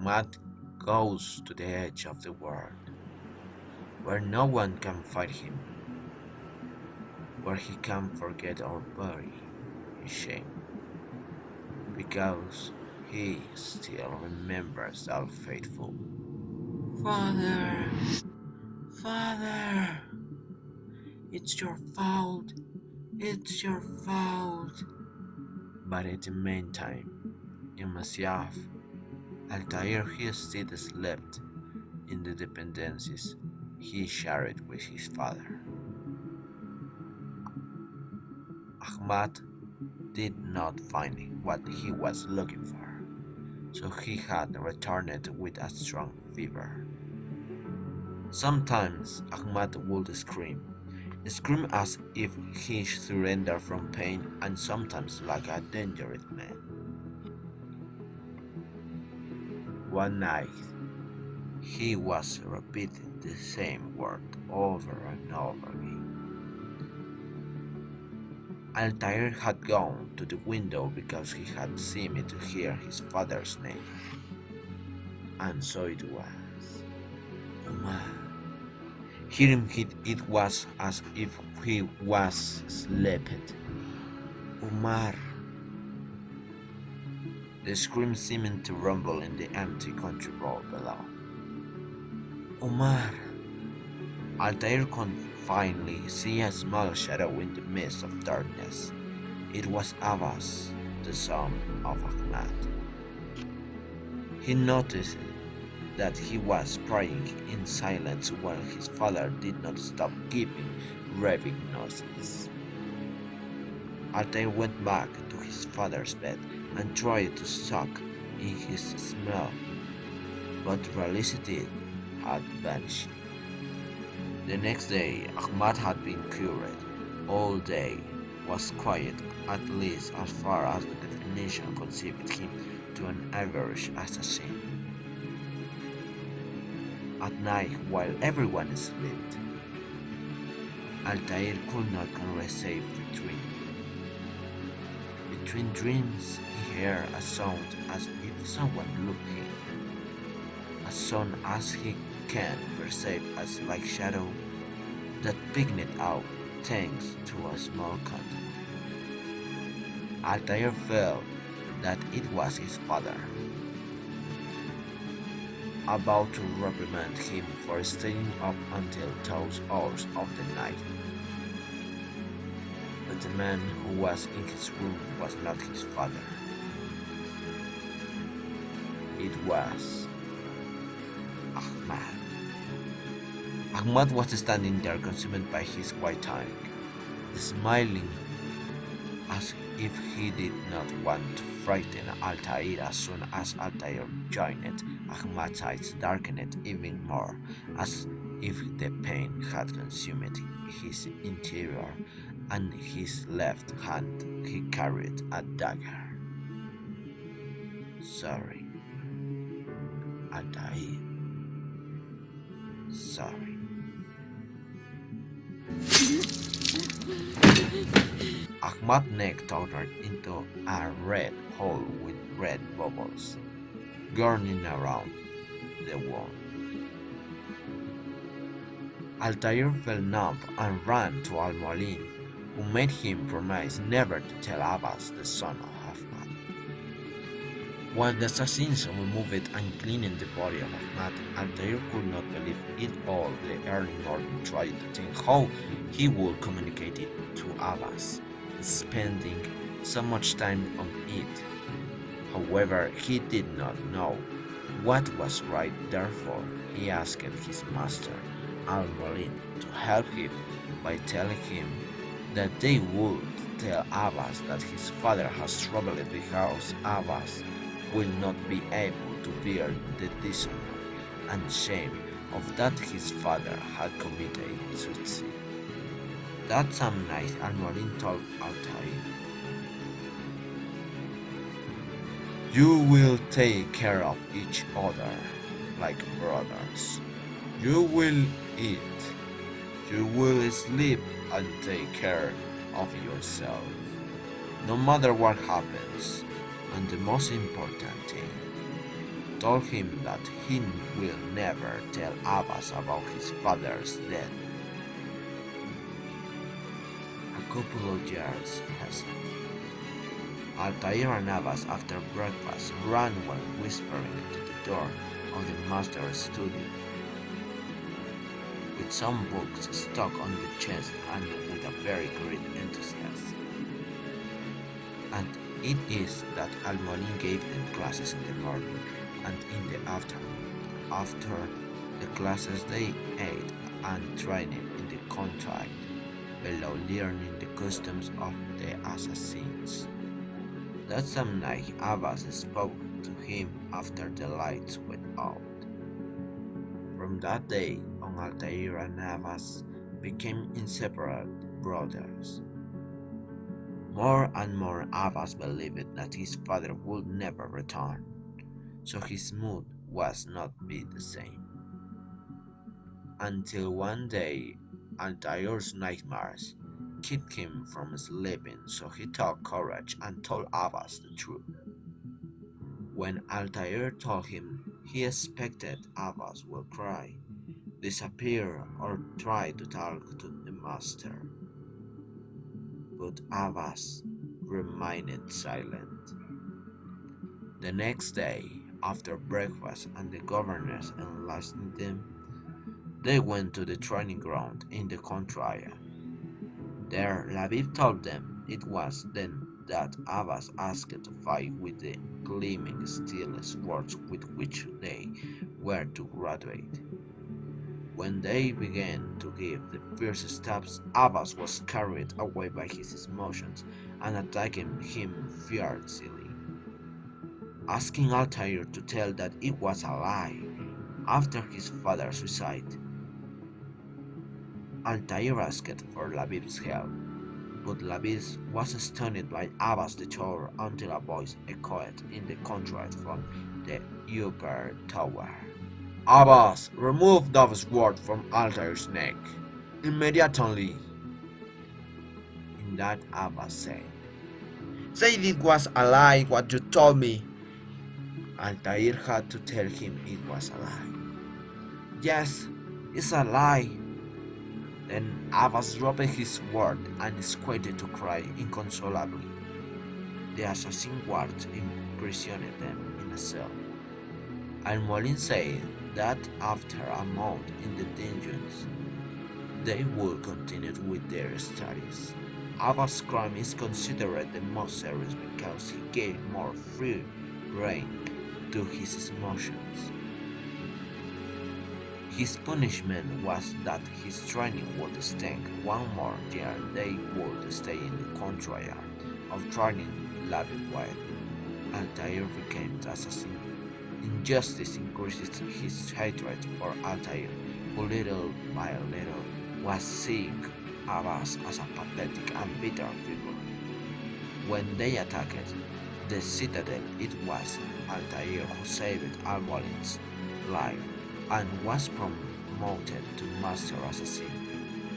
Ahmad goes to the edge of the world, where no one can fight him, where he can forget or bury his shame, because he still remembers our faithful Father, Father, it's your fault, it's your fault. But in the meantime, in Masyaf, Altair he still slept in the dependencies he shared with his father. Ahmad did not find what he was looking for, so he had returned with a strong fever. Sometimes Ahmad would scream as if he surrendered from pain, and sometimes like a dangerous man. One night, he was repeating the same word over and over again. Altair had gone to the window because he had seemed to hear his father's name, and so it was. Umar. Hearing it was as if he was sleeping. Umar. The scream seemed to rumble in the empty country road below. Umar. Altair could finally see a small shadow in the midst of darkness. It was Abbas, the son of Ahmad. He noticed that he was praying in silence while his father did not stop giving raving noises. Altair went back to his father's bed and tried to suck in his smell, but reality had vanished. The next day, Ahmad had been cured. All day was quiet, at least as far as the definition conceived him to an average assassin. At night, while everyone slept, Altair could not receive retreat. Between dreams, he heard a sound as if someone looked him, a sound as he can perceive as like shadow that picked out thanks to a small candle. Altair felt that it was his father, about to reprimand him for staying up until those hours of the night. But the man who was in his room was not his father. It was Ahmad. Ahmad was standing there consumed by his white tongue, smiling as if he did not want to frighten Altair. As soon as Altair joined, Ahmad's eyes darkened even more, as if the pain had consumed his interior, and in his left hand he carried a dagger. Sorry, Altair. Sorry. Ahmad's neck turned into a red hole with red bubbles gurning around the wound. Altair felt numb and ran to Al-Mualim, who made him promise never to tell Abbas, the son of Ahmad. While the assassins removed and cleaned the body of Ahmad, Altair could not believe it all the early morning, trying to think how he would communicate it to Abbas, spending so much time on it. However, he did not know what was right, therefore he asked his master, Al-Mualim, to help him by telling him that they would tell Abbas that his father has troubled because Abbas will not be able to bear the dishonor and shame of that his father had committed suicide. That same night, Al-Mualim told Altair, "You will take care of each other like brothers. You will eat, you will sleep, and take care of yourself, no matter what happens. And the most important thing, told him that he will never tell Abbas about his father's death. A couple of years passed. Altair and Abbas, after breakfast, ran while whispering to the door of the master's studio, with some books stuck on the chest and with a very great enthusiasm. And it is that Almolin gave them classes in the morning and in the afternoon. After the classes they ate and trained in the country, below learning the customs of the assassins. That same night Abbas spoke to him after the lights went out. From that day on, Altair and Abbas became inseparable brothers. More and more Abbas believed that his father would never return, so his mood was not be the same. Until one day, Altair's nightmares kept him from sleeping, so he took courage and told Abbas the truth. When Altair told him, he expected Abbas would cry, disappear, or try to talk to the master. But Abbas remained silent. The next day, after breakfast and the governors enlisted them, they went to the training ground in the country. There, Labib told them it was then that Abbas asked to fight with the gleaming steel swords with which they were to graduate. When they began to give the first steps, Abbas was carried away by his emotions and attacking him fiercely, asking Altair to tell that it was a lie. After his father's suicide, Altair asked for Labib's help, but Labib was stunned by Abbas the terror until a voice echoed in the courtyard from the upper tower. Abbas, remove that sword from Altair's neck. Immediately. In that Abbas said, say it was a lie what you told me. Altair had to tell him it was a lie. Yes, it's a lie. Then Abbas dropped his sword and squatted to cry inconsolably. The assassin guards imprisoned them in a cell. Al-Molin said that after a month in the dungeons, they would continue with their studies. Abbas' crime is considered the most serious because he gave more free rein to his emotions. His punishment was that his training would extend one more year. They would stay in the courtyard of training Labib while Altair became the assassin. Injustice increased his hatred for Altair, who little by little was seeing Abbas as a pathetic and bitter figure. When they attacked the citadel, it was Altair who saved Al-Walin's life and was promoted to Master Assassin.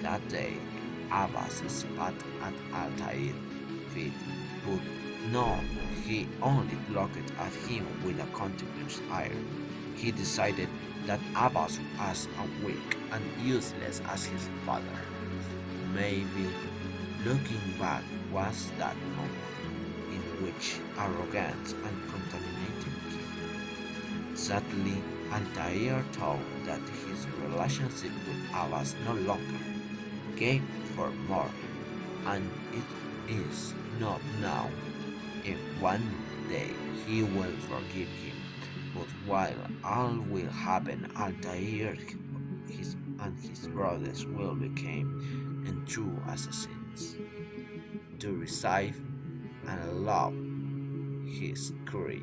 That day, Abbas spat at Altair's feet, but no, he only looked at him with a contemptuous eye. He decided that Abbas was as weak and useless as his father. Maybe, looking back, was that moment in which arrogance and contaminated him. Sadly, Altair thought that his relationship with Abbas no longer gave for more, and it is not now if one day he will forgive him. But while all will happen, Altair and his brothers will become true assassins to receive and love his creed.